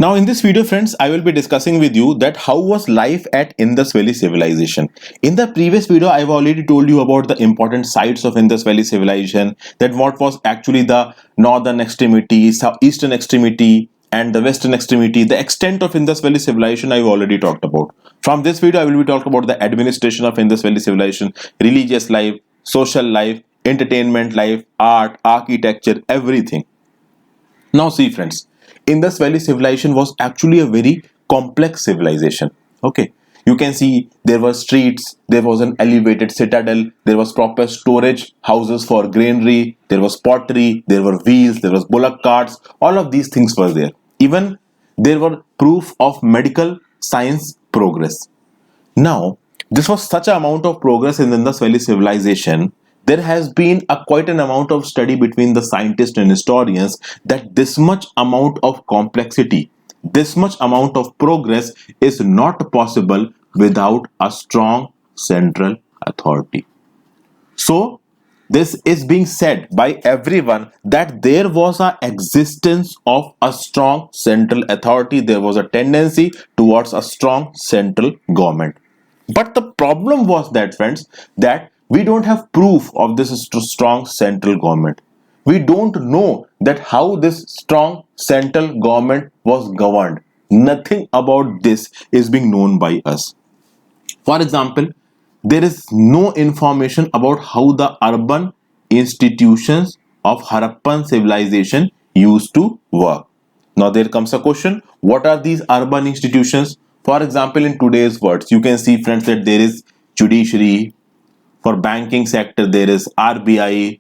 Now in this video friends, I will be discussing with you that how was life at Indus Valley Civilization. In the previous video, I've already told you about the important sites of Indus Valley Civilization, that what was actually the northern extremity, eastern extremity and the western extremity. The extent of Indus Valley Civilization I've already talked about. From this video, I will be talking about the administration of Indus Valley Civilization, religious life, social life, entertainment life, art, architecture, everything. Now see friends, Indus Valley Civilization was actually a very complex civilization. Okay, you can see there were streets, there was an elevated citadel, there was proper storage houses for granary, there was pottery, there were wheels, there was bullock carts, all of these things were there. Even there were proof of medical science progress. Now, this was such an amount of progress in the Indus Valley Civilization. There has been quite an amount of study between the scientists and historians that this much amount of complexity, this much amount of progress is not possible without a strong central authority. So, this is being said by everyone that there was an existence of a strong central authority. There was a tendency towards a strong central government. But the problem was that, friends, that we don't have proof of this strong central government. We don't know that how this strong central government was governed. Nothing about this is being known by us. For example, there is no information about how the urban institutions of Harappan civilization used to work. Now there comes a question, what are these urban institutions? For example, in today's words, you can see friends that there is judiciary, for banking sector there is RBI,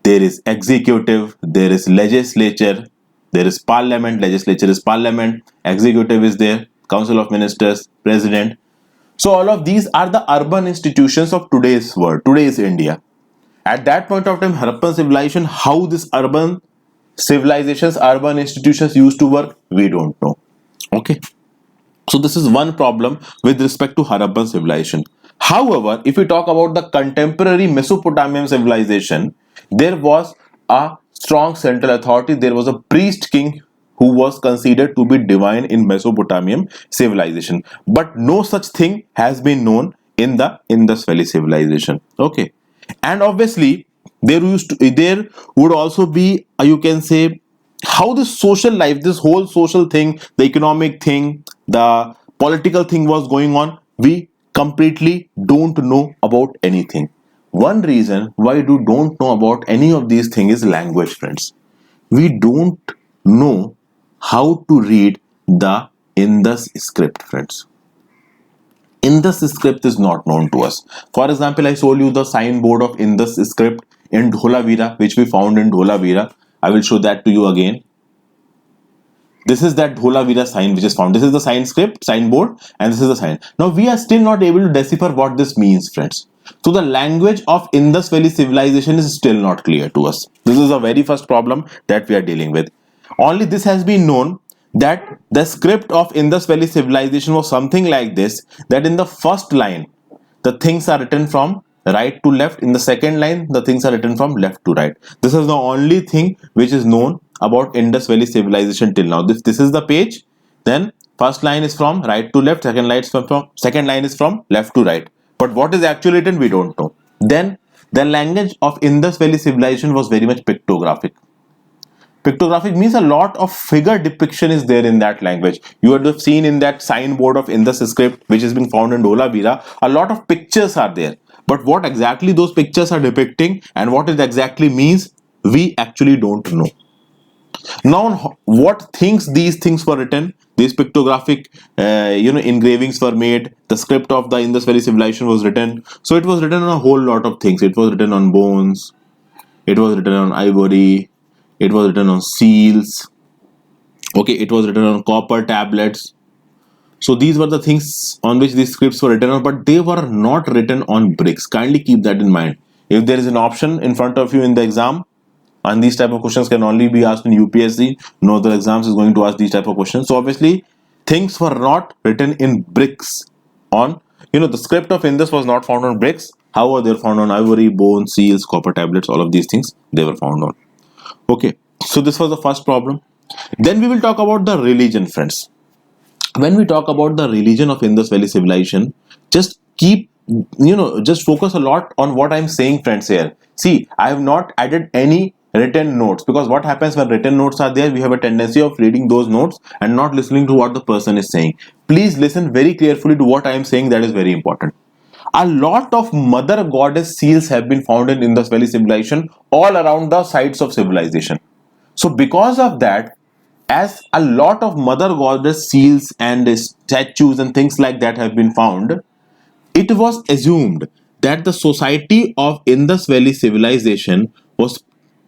there is executive, there is legislature, there is parliament, legislature is parliament, executive is there, council of ministers, president. So all of these are the urban institutions of today's world, today's India. At that point of time, Harappan civilization, how this urban civilizations, urban institutions used to work, we don't know. Okay. So this is one problem with respect to Harappan civilization. However, if we talk about the contemporary Mesopotamian civilization, there was a strong central authority. There was a priest king who was considered to be divine in Mesopotamian civilization. But no such thing has been known in the Indus Valley civilization. Okay. And obviously, there would also be, you can say, how this social life, this whole social thing, the economic thing, the political thing was going on, we completely don't know about anything. One reason why we don't know about any of these things is language, friends. We don't know how to read the Indus script, friends. Indus script is not known to us. For example, I showed you the signboard of Indus script in Dholavira, which we found in Dholavira. I will show that to you again. This is that Dholavira sign which is found. This is the signboard, and this is the sign. Now we are still not able to decipher what this means, friends. So the language of Indus Valley civilization is still not clear to us. This is the very first problem that we are dealing with. Only this has been known that the script of Indus Valley civilization was something like this, that in the first line, the things are written from right to left. In the second line, the things are written from left to right. This is the only thing which is known about Indus Valley civilization till now. This is the page. Then first line is from right to left, second line is from left to right. But what is actually written, we don't know. Then the language of Indus Valley civilization was very much pictographic. Pictographic means a lot of figure depiction is there in that language. You would have seen in that signboard of Indus script, which has been found in Dholavira, a lot of pictures are there. But what exactly those pictures are depicting and what it exactly means, we actually don't know. Now, what these things were written, these pictographic, engravings were made. The script of the Indus Valley civilization was written. So it was written on a whole lot of things. It was written on bones. It was written on ivory. It was written on seals. Okay, it was written on copper tablets. So these were the things on which these scripts were written on, but they were not written on bricks. Kindly keep that in mind. If there is an option in front of you in the exam, and these type of questions can only be asked in UPSC, no other exams is going to ask these type of questions. So obviously, things were not written in bricks. The script of Indus was not found on bricks. However, they were found on ivory, bone, seals, copper tablets, all of these things they were found on. Okay, so this was the first problem. Then we will talk about the religion, friends. When we talk about the religion of Indus Valley Civilization, just keep, just focus a lot on what I'm saying, friends. Here, see, I have not added any written notes, because what happens when written notes are there, we have a tendency of reading those notes and not listening to what the person is saying. Please listen very carefully to what I am saying. That is very important. A lot of mother goddess seals have been found in Indus Valley Civilization all around the sites of civilization. So because of that, as a lot of mother goddess seals and statues and things like that have been found, it was assumed that the society of Indus Valley Civilization was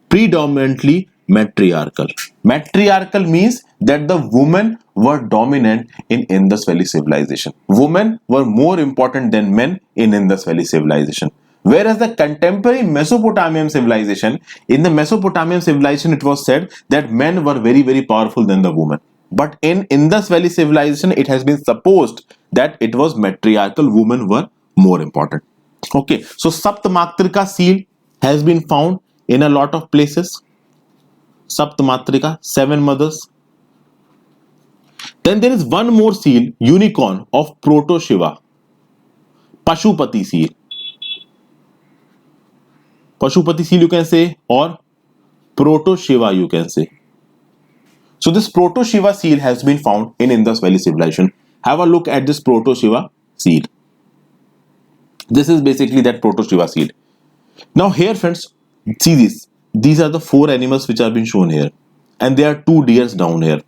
predominantly matriarchal. Matriarchal means that the women were dominant in Indus Valley Civilization. Women were more important than men in Indus Valley Civilization. Whereas the contemporary Mesopotamian civilization, in the Mesopotamian civilization, it was said that men were very, very powerful than the women. But in Indus Valley civilization, it has been supposed that it was matriarchal, women were more important. Okay, so Saptamatrika seal has been found in a lot of places. Saptamatrika, 7 mothers. Then there is one more seal, unicorn of Proto Shiva, Pashupati seal. Pashupati seal you can say, or Proto Shiva you can say. So this Proto Shiva seal has been found in Indus Valley civilization. Have a look at this Proto Shiva seal. This is basically that Proto Shiva seal. Now here, friends, see this. These are the 4 animals which have been shown here, and there are 2 deers down here.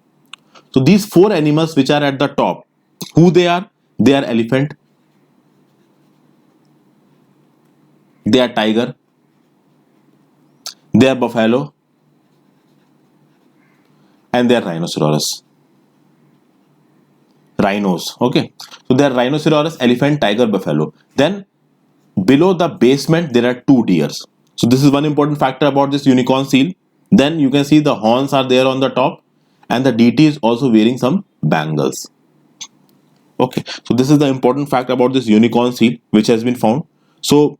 So these 4 animals which are at the top, who they are? They are elephant, they are tiger, they are buffalo, and they are rhinoceros. Rhinos, okay. So they are rhinoceros, elephant, tiger, buffalo. Then below the basement there are 2 deers. So this is one important factor about this unicorn seal. Then you can see the horns are there on the top, and the deity is also wearing some bangles. Okay, so this is the important fact about this unicorn seal which has been found. So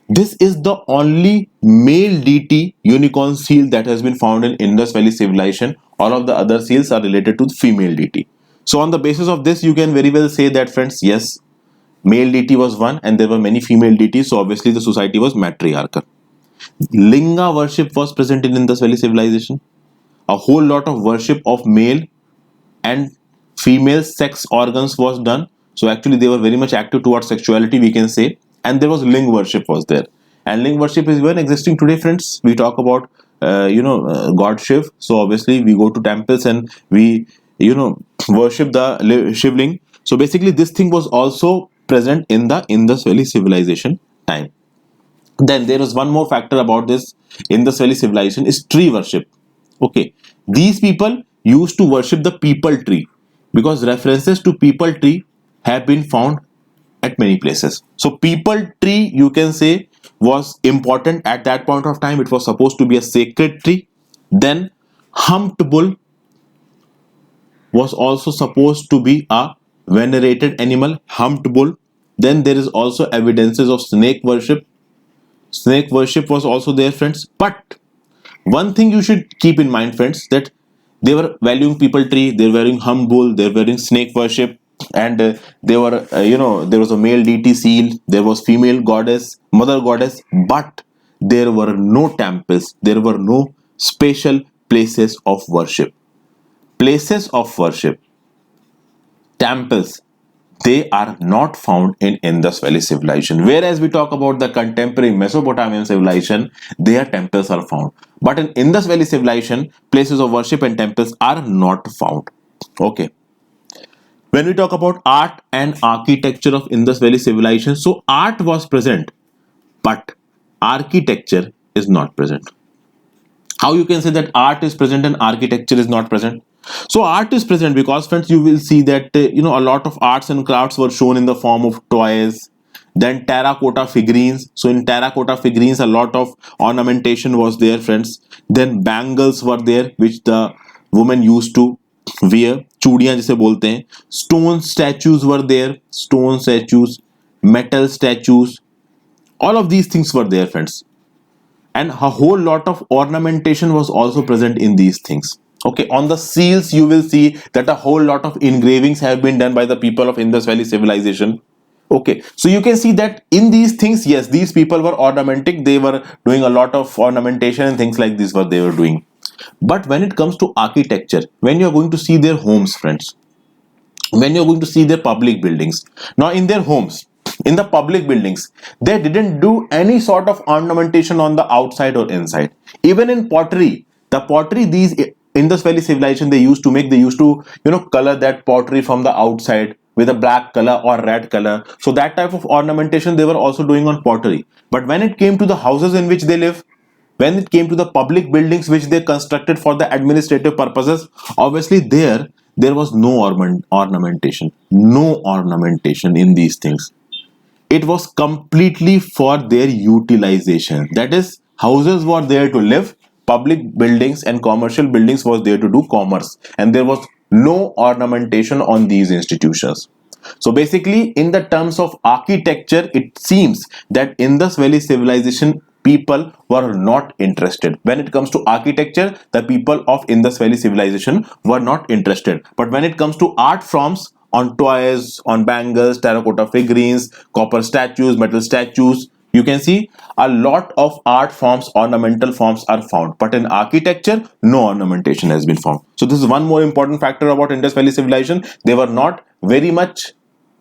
this is the only male deity unicorn seal that has been found in Indus Valley civilization. All of the other seals are related to the female deity. So on the basis of this, you can very well say that, friends, yes, male deity was one and there were many female deities. So obviously the society was matriarchal. Linga worship was present in Indus Valley civilization. A whole lot of worship of male and female sex organs was done. So actually they were very much active towards sexuality, we can say. And there was ling worship was there. And ling worship is even existing today, friends. We talk about God Shiv. So obviously we go to temples and we worship the Shiv ling. So basically this thing was also present in the Indus Valley civilization time. Then there is one more factor about this Indus Valley civilization is tree worship. Okay, these people used to worship the peepal tree because references to peepal tree have been found at many places. So peepal tree, you can say, was important at that point of time. It was supposed to be a sacred tree. Then humped bull was also supposed to be a venerated animal, humped bull. Then there is also evidences of snake worship. Snake worship was also there, friends. But one thing you should keep in mind, friends, that they were valuing peepal tree, they were valuing humped bull, they were valuing snake worship, and they were, there was a male deity seal, there was female goddess, mother goddess, but there were no temples, there were no special places of worship. Places of worship, temples, they are not found in Indus Valley civilization. Whereas we talk about the contemporary Mesopotamian civilization, their temples are found. But in Indus Valley civilization, places of worship and temples are not found. Okay. When we talk about art and architecture of Indus Valley civilization, so art was present, but architecture is not present. How you can say that art is present and architecture is not present? So art is present because, friends, you will see that a lot of arts and crafts were shown in the form of toys. Then terracotta figurines. So in terracotta figurines, a lot of ornamentation was there, friends. Then bangles were there, which the women used to wear. चूड़ियां जिसे बोलते हैं. Stone statues were there. Stone statues, metal statues. All of these things were there, friends. And a whole lot of ornamentation was also present in these things. Okay, on the seals you will see that a whole lot of engravings have been done by the people of Indus Valley Civilization. Okay, so you can see that in these things, yes, these people were ornamentic, they were doing a lot of ornamentation and things like this what they were doing. But when it comes to architecture, when you're going to see their homes, friends, when you're going to see their public buildings, now in their homes, in the public buildings, they didn't do any sort of ornamentation on the outside or inside. Even in pottery, the pottery these Indus Valley Civilization they used to make, they used to color that pottery from the outside with a black color or red color. So that type of ornamentation they were also doing on pottery. But when it came to the houses in which they live, when it came to the public buildings which they constructed for the administrative purposes, obviously there was no ornamentation in these things. It was completely for their utilization. That is, houses were there to live, public buildings and commercial buildings was there to do commerce, and there was no ornamentation on these institutions. So basically, in the terms of architecture, it seems that Indus Valley Civilization people were not interested. When it comes to architecture, the people of Indus Valley Civilization were not interested. But when it comes to art forms, on toys, on bangles, terracotta figurines, copper statues, metal statues, you can see a lot of art forms, ornamental forms are found. But in architecture, no ornamentation has been found. So this is one more important factor about Indus Valley Civilization. They were not very much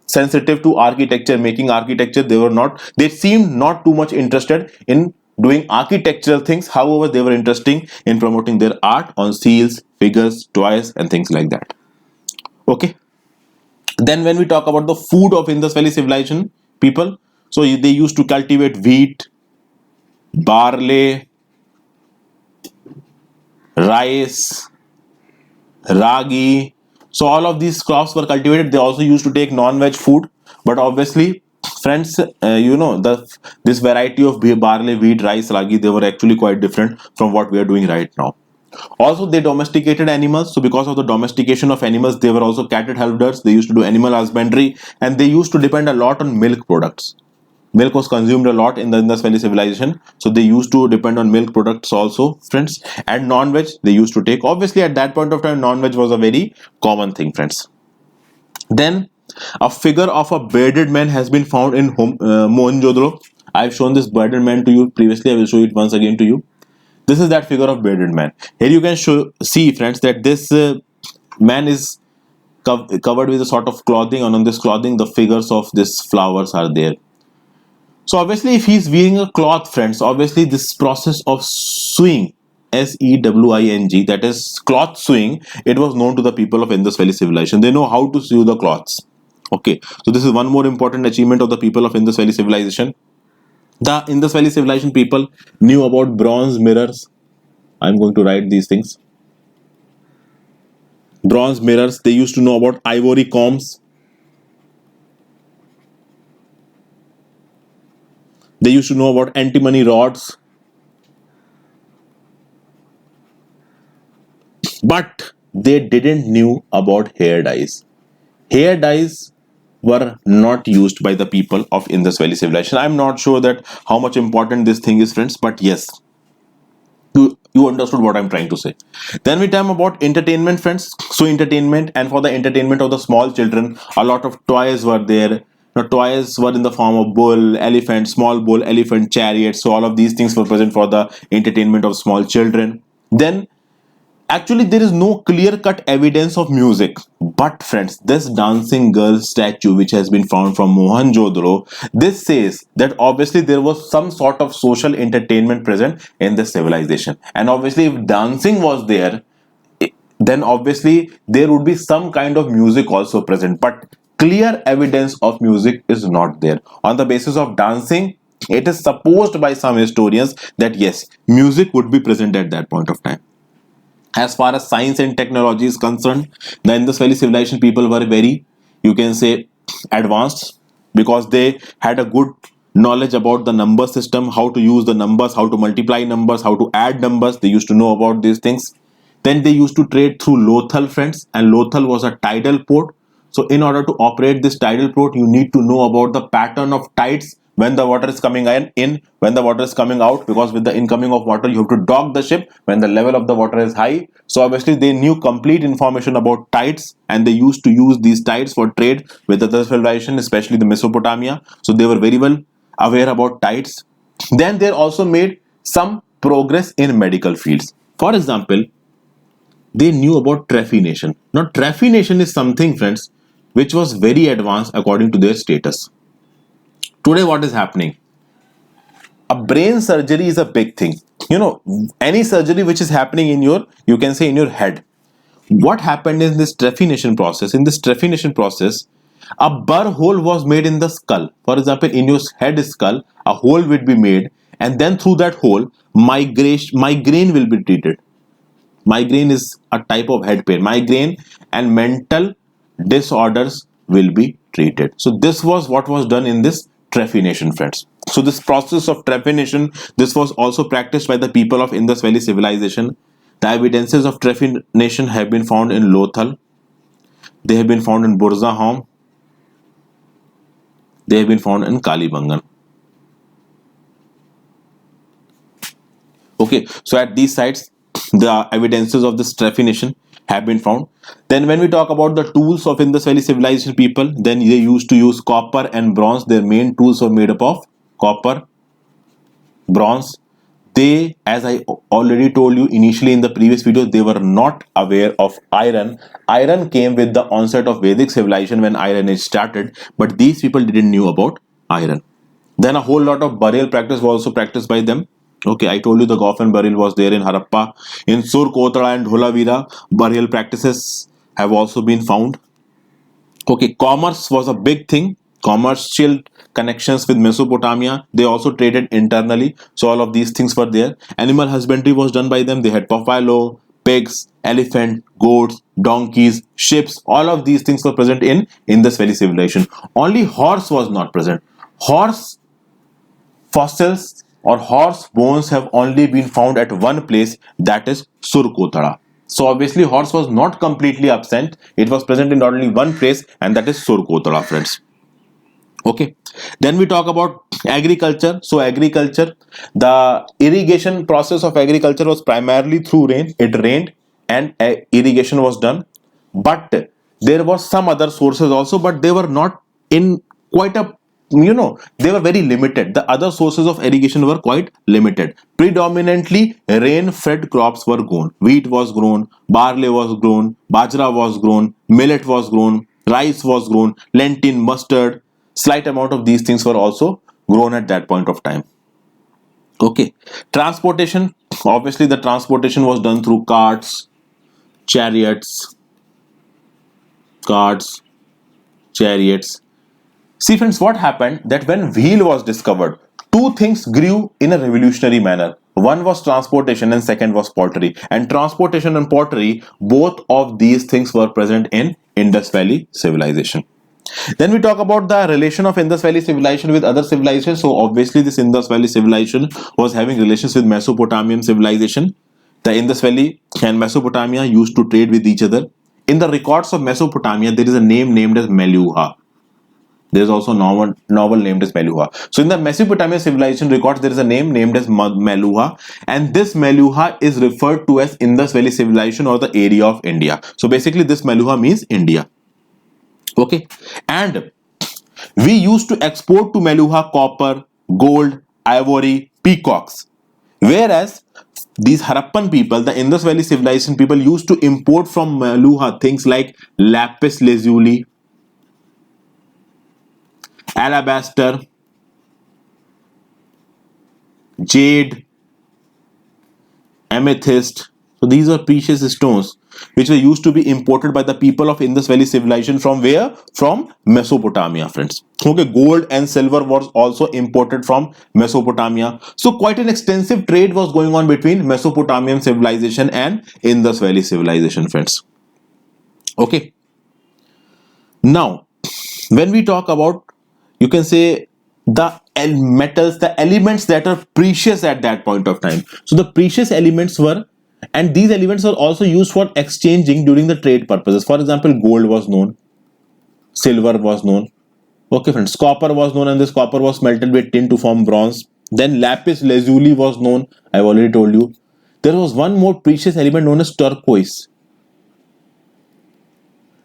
sensitive to architecture, making architecture. They seemed not too much interested in doing architectural things. However, they were interesting in promoting their art on seals, figures, toys and things like that. Okay, then when we talk about the food of Indus Valley Civilization people, so they used to cultivate wheat, barley, rice, ragi. So all of these crops were cultivated. They also used to take non-veg food, but obviously, friends, this variety of barley, wheat, rice, ragi, they were actually quite different from what we are doing right now. Also, they domesticated animals. So because of the domestication of animals, they were also cattle herders. They used to do animal husbandry, and they used to depend a lot on milk products. Milk was consumed a lot in the Indus Valley Civilization, so they used to depend on milk products also, friends. And non-veg they used to take. Obviously, at that point of time, non-veg was a very common thing, friends. Then a figure of a bearded man has been found in Mohenjo-daro. I've shown this bearded man to you previously. I will show it once again to you. This is that figure of bearded man. Here you can see, friends, that this man is covered with a sort of clothing, and on this clothing the figures of these flowers are there. So obviously, if he's wearing a cloth, friends, obviously this process of sewing, sewing, that is cloth sewing, it was known to the people of Indus Valley Civilization. They know how to sew the cloths. Okay, so this is one more important achievement of the people of Indus Valley Civilization. The Indus Valley Civilization people knew about bronze mirrors. I'm going to write these things. Bronze mirrors. They used to know about ivory combs. They used to know about antimony rods. But they didn't knew about hair dyes. Hair dyes were not used by the people of Indus Valley Civilization. I'm not sure that how much important this thing is, friends, but yes, you understood what I'm trying to say. Then we talk about entertainment, friends. So entertainment, and for the entertainment of the small children, a lot of toys were there. Now, toys were in the form of bull, elephant, small bull, elephant, chariot. So all of these things were present for the entertainment of small children. Then actually, there is no clear-cut evidence of music. But friends, this dancing girl statue which has been found from Mohenjo-daro, this says that obviously there was some sort of social entertainment present in the civilization. And obviously, if dancing was there, then obviously there would be some kind of music also present. But clear evidence of music is not there. On the basis of dancing, it is supposed by some historians that yes, music would be present at that point of time. As far as science and technology is concerned, the Indus Valley Civilization people were very, you can say, advanced, because they had a good knowledge about the number system, how to use the numbers, how to multiply numbers, how to add numbers. They used to know about these things. Then they used to trade through Lothal, friends, and Lothal was a tidal port. So in order to operate this tidal port, you need to know about the pattern of tides when the water is coming in, when the water is coming out, because with the incoming of water you have to dock the ship when the level of the water is high. So obviously they knew complete information about tides, and they used to use these tides for trade with other civilization, especially the Mesopotamia. So they were very well aware about tides. Then they also made some progress in medical fields. For example, they knew about trephination. Now trephination is something, friends, which was very advanced according to their status. Today what is happening? A brain surgery is a big thing. Any surgery which is happening in your, you can say, in your head. What happened in this trephination process? In this trephination process, a burr hole was made in the skull. For example, in your head skull, a hole will be made, and then through that hole, migraine will be treated. Migraine is a type of head pain. Migraine and mental disorders will be treated. So this was what was done in this trephination, friends. So this process of trephination, this was also practiced by the people of Indus Valley Civilization. The evidences of trephination have been found in Lothal. They have been found in Burzahom. They have been found in Kalibangan. Okay, so at these sites, the evidences of this trephination have been found. Then when we talk about the tools of Indus Valley Civilization people, then they used to use copper and bronze. Their main tools were made up of copper, bronze. They, as I already told you initially in the previous video, they were not aware of iron. Iron came with the onset of Vedic civilization when Iron Age started, but these people didn't know about iron. Then a whole lot of burial practice was also practiced by them. Okay, I told you the coffin burial was there in Harappa. In Surkotala and Dholavira, burial practices have also been found. Okay, commerce was a big thing. Commercial connections with Mesopotamia. They also traded internally. So all of these things were there. Animal husbandry was done by them. They had buffalo, pigs, elephant, goats, donkeys, ships. All of these things were present in Indus Valley Civilization. Only horse was not present. Horse fossils or horse bones have only been found at one place, that is Surkotala. So obviously horse was not completely absent. It was present in only one place, and that is Surkotala, friends. Okay, then we talk about agriculture. So agriculture, the irrigation process of agriculture was primarily through rain. It rained and irrigation was done, but there was some other sources also, but they were not in quite a, they were very limited. The other sources of irrigation were quite limited. Predominantly rain fed crops were grown. Wheat was grown, barley was grown, bajra was grown, millet was grown, rice was grown, lentil, mustard. Slight amount of these things were also grown at that point of time. Okay, transportation, obviously the transportation was done through carts, chariots. See friends, what happened that when wheel was discovered, two things grew in a revolutionary manner. One was transportation and second was pottery. And transportation and pottery, both of these things were present in Indus Valley Civilization. Then we talk about the relation of Indus Valley Civilization with other civilizations. So obviously this Indus Valley Civilization was having relations with Mesopotamian civilization. The Indus Valley and Mesopotamia used to trade with each other. In the records of Mesopotamia, there is a name named as Meluha. There is also a novel named as Meluha. So in the Mesopotamian civilization records, there is a name named as Meluha, and this Meluha is referred to as Indus Valley Civilization or the area of India. So basically this Meluha means India. Okay, and we used to export to Meluha copper, gold, ivory, peacocks, whereas these Harappan people, the Indus Valley Civilization people, used to import from Meluha things like lapis lazuli, alabaster, jade, amethyst. So these are precious stones which were used to be imported by the people of Indus Valley Civilization from where? From Mesopotamia, friends. Okay, gold and silver was also imported from Mesopotamia. So quite an extensive trade was going on between Mesopotamian civilization and Indus Valley Civilization, friends. Okay. Now, when we talk about, you can say, the metals, the elements that are precious at that point of time. So the precious elements were, and these elements were also used for exchanging during the trade purposes. For example, gold was known, silver was known, Okay, friends, copper was known, and this copper was smelted with tin to form bronze. Then lapis lazuli was known. I've already told you. There was one more precious element known as turquoise.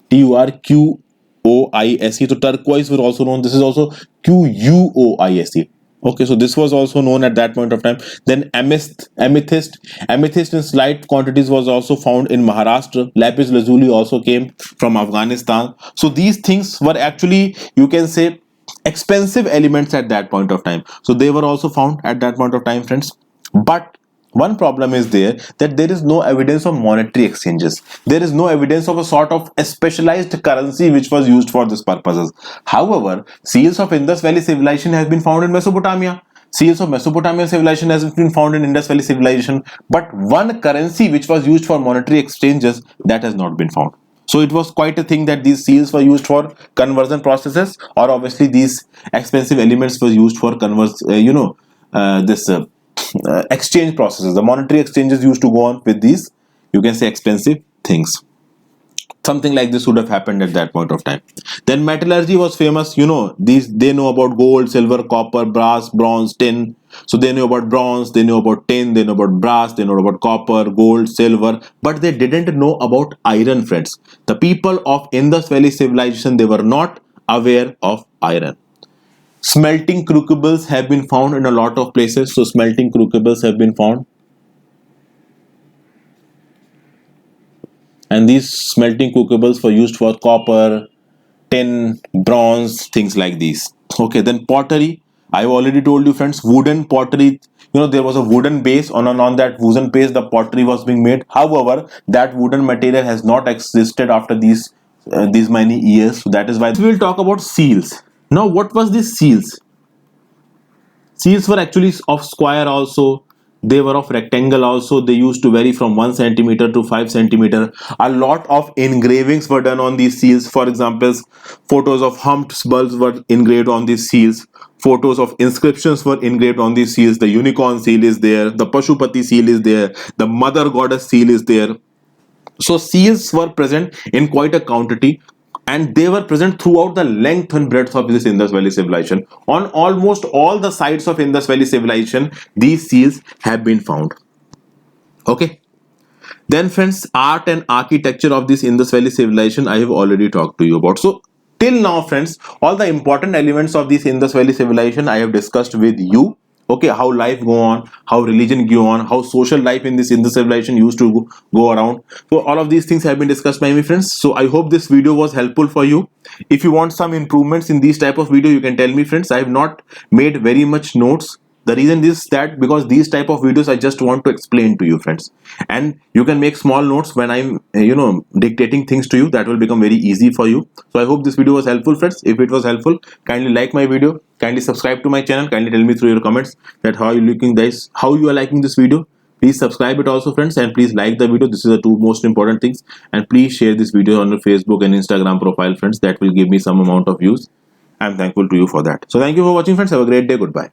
Turquoise. So turquoise was also known. This is also Quoise. Okay, so this was also known at that point of time. Then amethyst in slight quantities was also found in Maharashtra. Lapis lazuli also came from Afghanistan. So these things were actually, you can say, expensive elements at that point of time. So they were also found at that point of time, friends. But one problem is there, that there is no evidence of monetary exchanges. There is no evidence of a sort of a specialized currency which was used for these purposes. However, seals of Indus Valley Civilization has been found in Mesopotamia. Seals of Mesopotamian civilization has been found in Indus Valley Civilization, but one currency which was used for monetary exchanges, that has not been found. So it was quite a thing that these seals were used for conversion processes, or obviously these expensive elements were used for exchange processes. The monetary exchanges used to go on with these, you can say, expensive things. Something like this would have happened at that point of time. Then metallurgy was famous. These, they know about gold, silver, copper, brass, bronze, tin. So they know about bronze, they know about tin, they know about brass, they know about copper, gold, silver, but they didn't know about iron, friends. The people of Indus Valley Civilization, they were not aware of iron. Smelting crucibles have been found in a lot of places. So smelting crucibles have been found, and these smelting crucibles were used for copper, tin, bronze, things like these. Okay, then pottery. I've already told you, friends, wooden pottery. There was a wooden base. On that wooden base, the pottery was being made. However, that wooden material has not existed after these many years. So that is why we will talk about seals. Now, what was these seals? Seals were actually of square also. They were of rectangle also. They used to vary from 1 centimeter to 5 centimeter. A lot of engravings were done on these seals. For example, photos of humped bulls were engraved on these seals. Photos of inscriptions were engraved on these seals. The unicorn seal is there. The Pashupati seal is there. The mother goddess seal is there. So seals were present in quite a quantity, and they were present throughout the length and breadth of this Indus Valley Civilization. On almost all the sites of Indus Valley Civilization, these seals have been found. Okay. Then, friends, art and architecture of this Indus Valley Civilization, I have already talked to you about. So till now, friends, all the important elements of this Indus Valley Civilization I have discussed with you. Okay, how life go on, how religion go on, how social life in this Indus civilization used to go around. So all of these things have been discussed by my friends. So I hope this video was helpful for you. If you want some improvements in these type of video, you can tell me, friends. I have not made very much notes. The reason is that because these type of videos I just want to explain to you, friends, and you can make small notes when I'm dictating things to you. That will become very easy for you. So I hope this video was helpful, friends. If it was helpful, kindly like my video, kindly subscribe to my channel, kindly tell me through your comments that how you are liking this video. Please subscribe it also, friends, and please like the video. This is the two most important things. And please share this video on your Facebook and Instagram profile, friends. That will give me some amount of views. I'm thankful to you for that. So thank you for watching, friends. Have a great day. Goodbye.